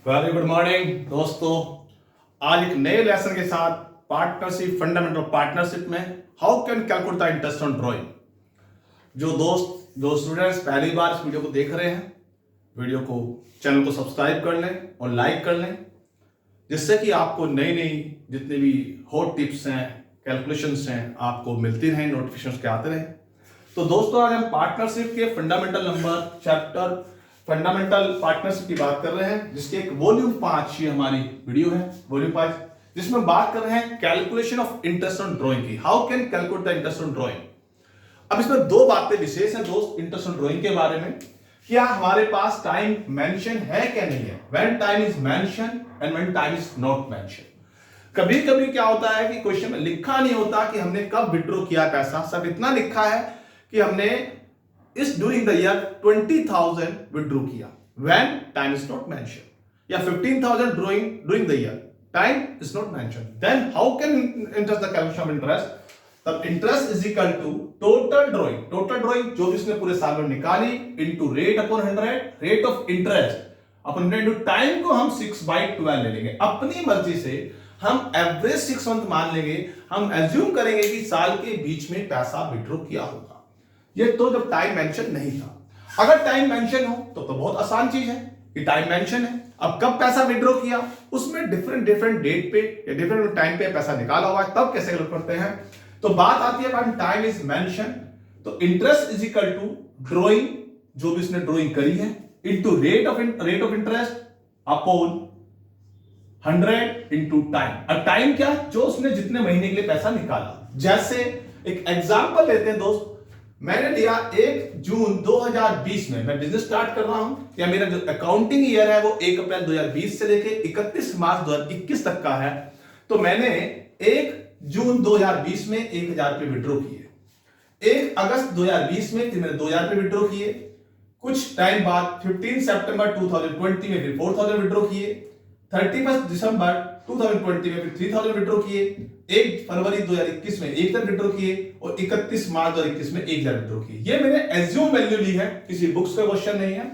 Very good morning दोस्तों। आज एक नए लेसन के साथ पार्टनरशिप, फंडामेंटल पार्टनरशिप में how can calculate the interest on drawing. जो स्टूडेंट्स पहली बार इस वीडियो को देख रहे हैं, वीडियो को चैनल को सब्सक्राइब कर लें और लाइक कर लें, जिससे कि आपको नई नई जितने भी हॉट टिप्स हैं, कैलकुलेशंस हैं, आपको मिलती रहें, नोटिफिकेशंस के आते रहें। तो दोस्तों आज हम पार्टनरशिप के fundamental number chapter fundamental partnership की बात कर रहे हैं, जिसके एक वॉल्यूम 5 ये हमारी वीडियो है, वॉल्यूम 5, जिसमें बात कर रहे हैं calculation of interest on drawing की। How can calculate the interest on drawing. अब इसमें दो बातें विशेष हैं दोस्त इंटरेस्ट ऑन ड्राइंग के बारे में। क्या हमारे पास टाइम मेंशन है क्या नहीं है, when time is mention and when time is not mention. कभी कभी क्या होता है कि क्वेश्चन में लिखा नहीं होता कि हमने कब विड्रॉ किया पैसा, सब इतना लिखा है कि हमने इस ड्यूरिंग द ईयर 20,000 विड्रॉ किया, when time is not mention, या 15,000 during the year, time is not mention. Then how can interest the calculation of interest. तब interest is equal to total drawing जो भी इसने पूरे साल में निकाली into rate upon 100, rate of interest upon 100 time को हम 6/12 ले लेंगे। अपनी मर्जी से हम एवरेज 6 मंथ मान लेंगे, हम एज्यूम करेंगे कि साल के बीच में पैसा विड्रॉ किया होगा। ये तो जब टाइम मेंशन नहीं था। अगर टाइम मेंशन हो तो बहुत आसान चीज है कि टाइम मेंशन है, अब कब पैसा विड्रॉ किया उसमें डिफरेंट डेट पे या डिफरेंट टाइम पे पैसा निकाला हुआ है, तब कैसे कैलकुलेट करते हैं। तो बात आती है व्हेन टाइम इज मेंशन, तो interest is equal to drawing जो भी उसने ड्राइंग करी है into rate of interest upon 100 into time. अब टाइम क्या, जो उसने जितने महीने के लिए पैसा निकाला। जैसे एक एग्जांपल लेते हैं दोस्त, मैंने लिया 1 जून 2020 में मैं बिजनेस स्टार्ट कर रहा हूं, या मेरा जो अकाउंटिंग ईयर है वो 1 अप्रैल 2020 से लेके 31 मार्च 2021 तक का है। तो मैंने 1 जून 2020 में 1,000 रुपए विड्रॉ किए, 1 अगस्त 2020 में फिर मैंने 2,000 रुपए विड्रॉ किए, कुछ टाइम बाद 15 सितंबर 2020 में फिर 4,000 विड्रॉ किए, 31 दिसंबर 2020 में फिर 3,000 विड्रॉ किए, 1 फरवरी 2021 में 1,000 विड्रॉ किए और 31 मार्च 2021 में 1,000 विड्रॉ किए। ये मैंने एज्यूम वैल्यू ली है, किसी बुक्स का क्वेश्चन नहीं है।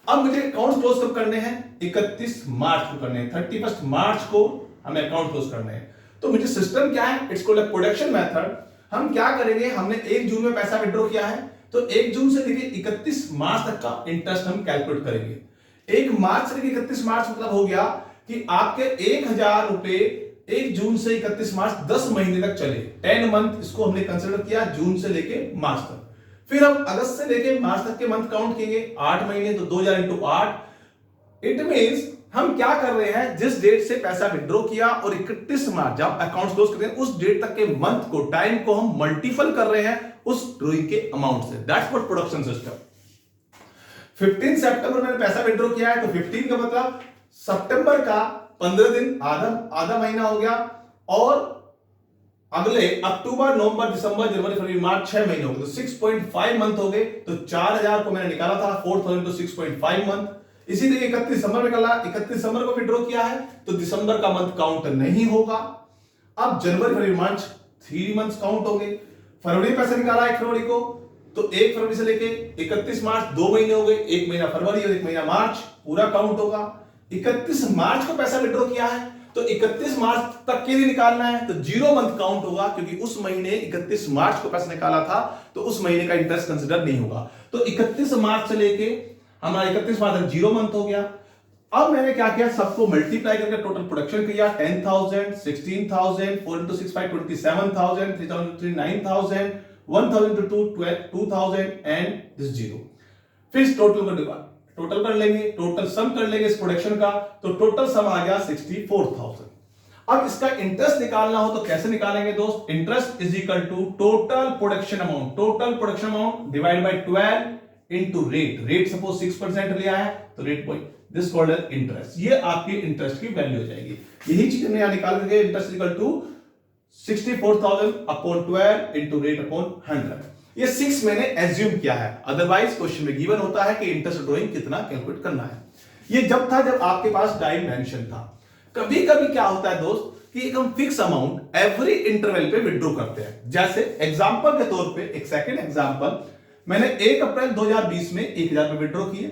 अब मुझे अकाउंट क्लोज कब करने हैं, 31 मार्च को करने हैं, 31 मार्च को हमें अकाउंट क्लोज करने हैं। तो मुझे सिस्टम क्या है, it's called a production method. हम क्या करेंगे, हमने 1 जून में पैसा विड्रॉ किया है तो 1 जून से लेके 31 मार्च तक का इंटरेस्ट हम कैलकुलेट करेंगे। 1 मार्च से लेके 31 मार्च मतलब हो गया कि आपके 1,000 रुपए 1 जून से 31 मार्च 10 महीने तक चले, 10 मंथ इसको हमने कंसीडर किया, जून से लेके मार्च तक। फिर हम अगस्त से लेके मार्च तक के मंथ काउंट करेंगे, 8 महीने, तो 2,000 इंटू 8। इट मींस हम क्या कर रहे हैं, जिस डेट से पैसा विड्रॉ किया और 31 मार्च जब अकाउंट क्लोज करते हैं उस डेट तक के मंथ को, टाइम को हम मल्टीपल कर रहे हैं उस ड्रॉइंग के अमाउंट से। That's what production system. 15 सितंबर में पैसा विड्रॉ किया है तो 15 का मतलब सितंबर का 15 दिन, आधा महीना हो गया, और अगले अक्टूबर, नवंबर, दिसंबर, जनवरी, फरवरी, मार्च 6 महीने हो गए, तो 6.5 मंथ हो गए। तो 4,000 को मैंने निकाला था, 4,000 तो 6.5 मंथ। इसी तरह 31 दिसंबर में निकाला, 31 दिसंबर को विड्रॉ किया है तो दिसंबर का मंथ काउंट नहीं होगा। अब जनवरी, फरवरी, मार्च 3 मंथ्स काउंट होंगे। फरवरी में पैसा निकाला 1 फरवरी को, तो 1 फरवरी से लेके 31 मार्च 2 महीने हो गए, 1 महीना फरवरी और 1 महीना मार्च, पूरा काउंट होगा। 31 मार्च को पैसा विड्रॉ किया है तो 31 मार्च तक के लिए निकालना है, तो 0 मंथ काउंट होगा, क्योंकि उस महीने 31 मार्च को पैसा निकाला था तो उस महीने का इंटरेस्ट कंसीडर नहीं होगा। तो 31 मार्च से लेके हमारा 31 मार्च तक 0 मंथ हो गया। अब मैंने क्या किया, सबको मल्टीप्लाई करके टोटल प्रोडक्शन किया, 10,000, 16,000, 4 into 6 5 27,000, 3,000 3 9,000, 1,000 to 2,000 एंड दिस 0। फिर टोटल कर लेंगे, टोटल सम कर लेंगे इस प्रोडक्शन का, तो टोटल सम आ गया 64,000। अब इसका इंटरेस्ट निकालना हो तो कैसे निकालेंगे दोस्त, interest is equal to total production amount divide by 12 into rate suppose 6% लिया है तो rate point, this called as interest. ये आपकी इंटरेस्ट की वैल्यू हो जाएगी। यही चीज हमने यहां निकाल करके interest equal to 64,000 upon 12 into rate upon 100। ये 6 मैंने एज्यूम किया है, अदरवाइज क्वेश्चन में गिवन होता है कि इंटरेस्ट ड्राइंग कितना कैलकुलेट करना है। ये जब आपके पास टाइम मेंशन था। कभी कभी क्या होता है दोस्त कि एक हम फिक्स अमाउंट एवरी इंटरवल पे विड्रॉ करते हैं। जैसे एग्जांपल के तौर पे, एक सेकंड एग्जांपल, मैंने 1 अप्रैल 2020 में 1,000 रुपए विड्रॉ किए,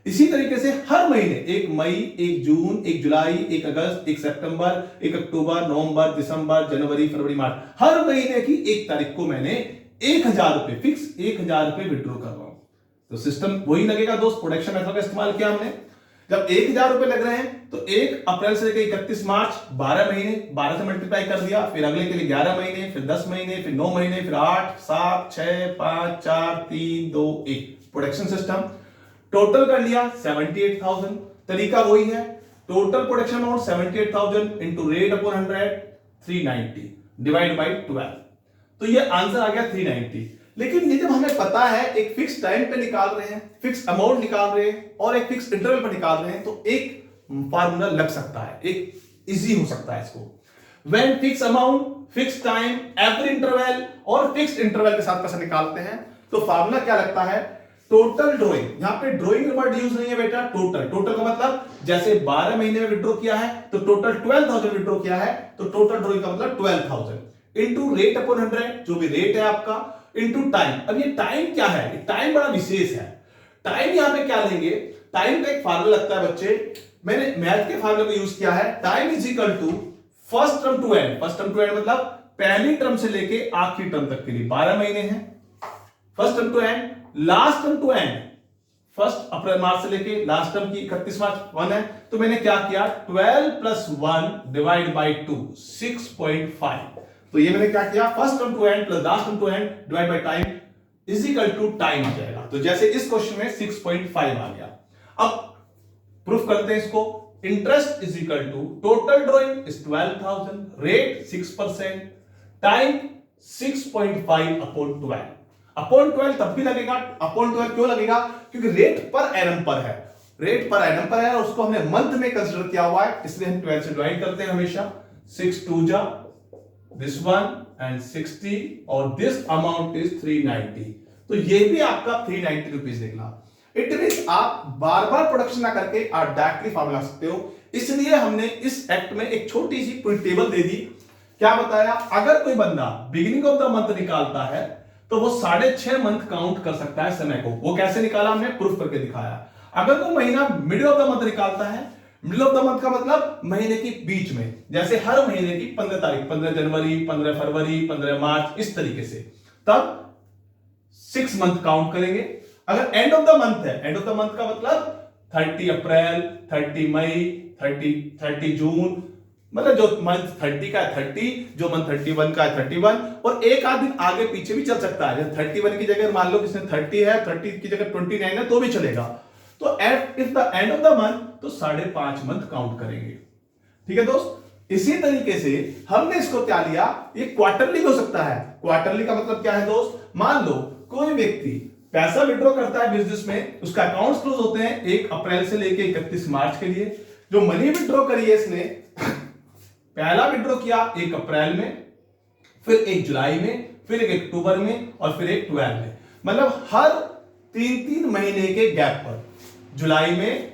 इसी तरीके से हर महीने 1 मई, 1 जून, 1 जुलाई, 1 अगस्त, 1 सितंबर, 1 अक्टूबर, नवंबर, दिसंबर, जनवरी, फरवरी, मार्च, हर महीने की 1 तारीख को मैंने 1000 रुपए फिक्स 1000 रुपए विड्रॉ कर रहा हूं। तो सिस्टम वही लगेगा दोस्त, प्रोडक्शन मेथड का इस्तेमाल किया हमने। जब 1000 रुपए लग रहे हैं तो 1 अप्रैल से लेकर 31 मार्च 12 महीने, 12 से मल्टीप्लाई कर दिया, फिर अगले के लिए 11 महीने, फिर 10 महीने, फिर 9 महीने, फिर 8, 7, 6, 5, 4, 3, 2, 1 प्रोडक्शन सिस्टम। टोटल कर लिया 78,000। तरीका वही है, total production amount 78,000 into rate upon 100 390 divide by 12। तो ये आंसर आ गया 390। लेकिन ये जब हमें पता है एक फिक्स टाइम पे निकाल रहे हैं, फिक्स अमाउंट निकाल रहे हैं और एक फिक्स इंटरवल पे निकाल रहे हैं, तो एक फार्मूला लग सकता है, एक इजी हो सकता है इसको। When fix amount, fix time, every interval और फिक्स इंटरवल के साथ पैसा निकालते हैं तो फार्मूला क्या लगता है, टोटल ड्रॉइंग। यहां पे ड्रॉइंग वर्ड यूज नहीं है बेटा, टोटल। टोटल का मतलब जैसे 12 महीने में विड्रॉ किया है तो टोटल 12,000 विड्रॉ किया है, तो टोटल ड्रॉइंग का मतलब 12,000 इंटू रेट अपॉन 100, जो भी रेट है आपका, इंटू टाइम। अब ये टाइम क्या है, टाइम बड़ा विशेष है। टाइम यहां पे क्या लेंगे, टाइम का एक फार्मूला लगता है बच्चे, मैंने मैथ के फार्मूले को यूज किया है, time is equal to first term to end. First term to end मतलब पहली टर्म से लेके आखिरी टर्म तक के लिए 12 महीने हैं, first term to end. Last term to end, first April March से लेके लास्ट टर्म की 31 मार्च 1 है, तो मैंने क्या किया 12 प्लस 1 डिवाइड बाई 2 6.5। तो ये मैंने क्या किया, first term to end plus last term to end divide by time is equal to time आ जाएगा। तो जैसे इस क्वेश्चन में 6.5 आ गया। अब प्रूफ करते हैं इसको। Interest is equal to total drawing is 12,000, rate 6%, time 6.5 upon 12। Upon 12 तब भी लगेगा, अपॉन 12 क्यों लगेगा, क्योंकि रेट पर एनम पर है, रेट पर एनम पर है और उसको हमने मंथ में कंसीडर किया हुआ है, इसलिए हम 12 से डिवाइड करते हैं हमेशा। 6 2 जा this one and 60 और this amount is 390। तो ये भी आपका 390 रुपीज निकला। इट मींस आप बार बार प्रोडक्शन ना करके आप डायरेक्टली फार्मूला सकते हो। इसलिए हमने इस एक्ट में एक छोटी सी पूरी टेबल दे दी। क्या बताया, अगर कोई बंदा बिगिनिंग ऑफ द मंथ निकालता है तो वो 6.5 मंथ काउंट कर सकता है समय को। वो कैसे निकाला, हमने प्रूफ करके दिखाया। अगर कोई महीना मिडिल ऑफ द मंथ निकालता है, मिडिल ऑफ द मंथ का मतलब महीने के बीच में, जैसे हर महीने की 15 तारीख, 15 जनवरी, 15 फरवरी, 15 मार्च, इस तरीके से, तब 6 मंथ काउंट करेंगे। अगर एंड ऑफ द मंथ है, एंड ऑफ द मंथ का मतलब 30 अप्रैल, 30 मई, 30 जून, मतलब जो मंथ 30 का है 30, जो मंथ 31 का है 31, और एक आध दिन आगे पीछे भी चल सकता है। 31 की जगह मान लो किसने 30 है, 30 की जगह 29 है तो भी चलेगा। तो at if the end of the month तो 5.5 मंथ काउंट करेंगे। ठीक है दोस्त, इसी तरीके से हमने इसको क्या लिया, ये क्वार्टरली हो सकता है। क्वार्टरली का मतलब क्या है दोस्त, मान लो कोई व्यक्ति पैसा विड्रॉ करता है बिजनेस में, उसका अकाउंट्स क्लोज होते हैं 1 अप्रैल से लेके 31 मार्च के लिए। जो मनी विड्रॉ करी है इसने, पहला विड्रॉ किया 1 अप्रैल में, फिर 1 जुलाई में, फिर 1 अक्टूबर में और फिर 1 12 में, मतलब हर 3-3 महीने के गैप पर, जुलाई में,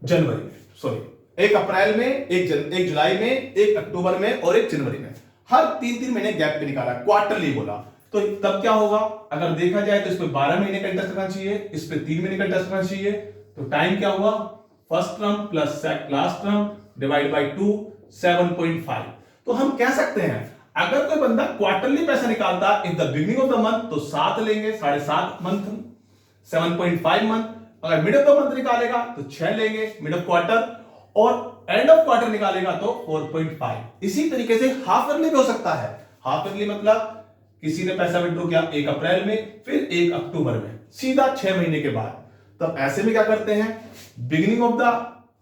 जनवरी में, सॉरी 1 अप्रैल में, 1 जुलाई में, 1 अक्टूबर में और 1 जनवरी में, हर 3-3 महीने गैप पे निकाला, क्वार्टरली बोला। तो तब क्या होगा, अगर देखा जाए तो इस पे 12 महीने का इंटरेस्ट करना चाहिए, इस पे 3 महीने का इंटरेस्ट करना चाहिए। तो टाइम क्या हुआ, first term plus last term divide by 2 7.5। तो हम कह सकते हैं अगर कोई बंदा क्वार्टरली पैसा निकालता in the beginning of the month तो 7 लेंगे, 7.5 मंथ, 7.5 मंथ। अगर मिड ऑफ द मंथ निकालेगा तो 6 लेंगे मिड ऑफ क्वार्टर, और एंड ऑफ क्वार्टर निकालेगा तो 4.5। इसी तरीके से हाफ ईयरली भी हो सकता है। हाफ ईयरली मतलब किसी ने पैसा विड्रॉ किया 1 अप्रैल में, फिर 1 अक्टूबर में, सीधा 6 महीने के बाद। तब ऐसे में क्या करते हैं, beginning of the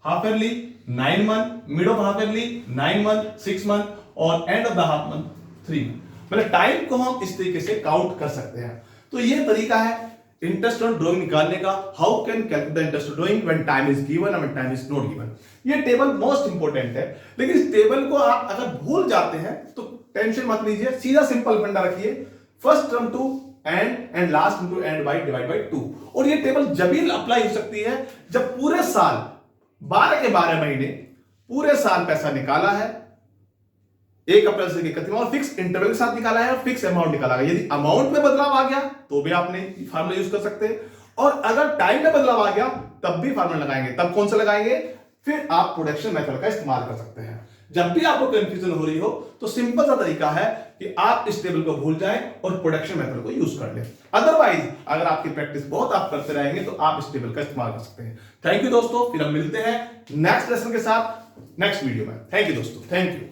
half yearly 9 month, mid of half yearly 9 month 6 month और end of the half month 3 month. मतलब टाइम को हम इस तरीके से काउंट कर सकते हैं। तो ये तरीका है इंटरेस्ट ऑन ड्रॉइंग निकालने का। How can calculate the interest on drawing when time is given and time is not given. ये टेबल मोस्ट इंपोर्टेंट है, लेकिन इस टेबल को आप अगर भूल जाते हैं तो टेंशन मत लीजिए, सीधा सिंपल फंडा रखिए, first term to end last term to end by divide by 2। और ये टेबल जब भी अप्लाई हो सकती है जब पूरे साल 12 के 12 महीने पूरे साल पैसा निकाला है, 1 अप्रैल से 31 और फिक्स इंटरवल के साथ निकाला है और फिक्स अमाउंट निकाला है। यदि अमाउंट में बदलाव आ गया तो भी आपने फार्मूला यूज कर सकते हैं, और अगर टाइम में बदलाव आ गया तब भी फार्मूला लगाएंगे। तब कौन सा लगाएंगे? फिर आप प्रोडक्शन मेथड का इस्तेमाल कर सकते हैं। जब भी आपको कंफ्यूजन हो रही हो तो सिंपल सा तरीका है कि आप इस टेबल को भूल जाएं और प्रोडक्शन मेथड को यूज कर लें। अदरवाइज अगर आपकी प्रैक्टिस बहुत आप करते रहेंगे तो आप इस टेबल का इस्तेमाल कर सकते हैं। थैंक यू दोस्तों, फिर हम मिलते हैं नेक्स्ट लेसन के साथ नेक्स्ट वीडियो में। थैंक यू दोस्तों, थैंक यू।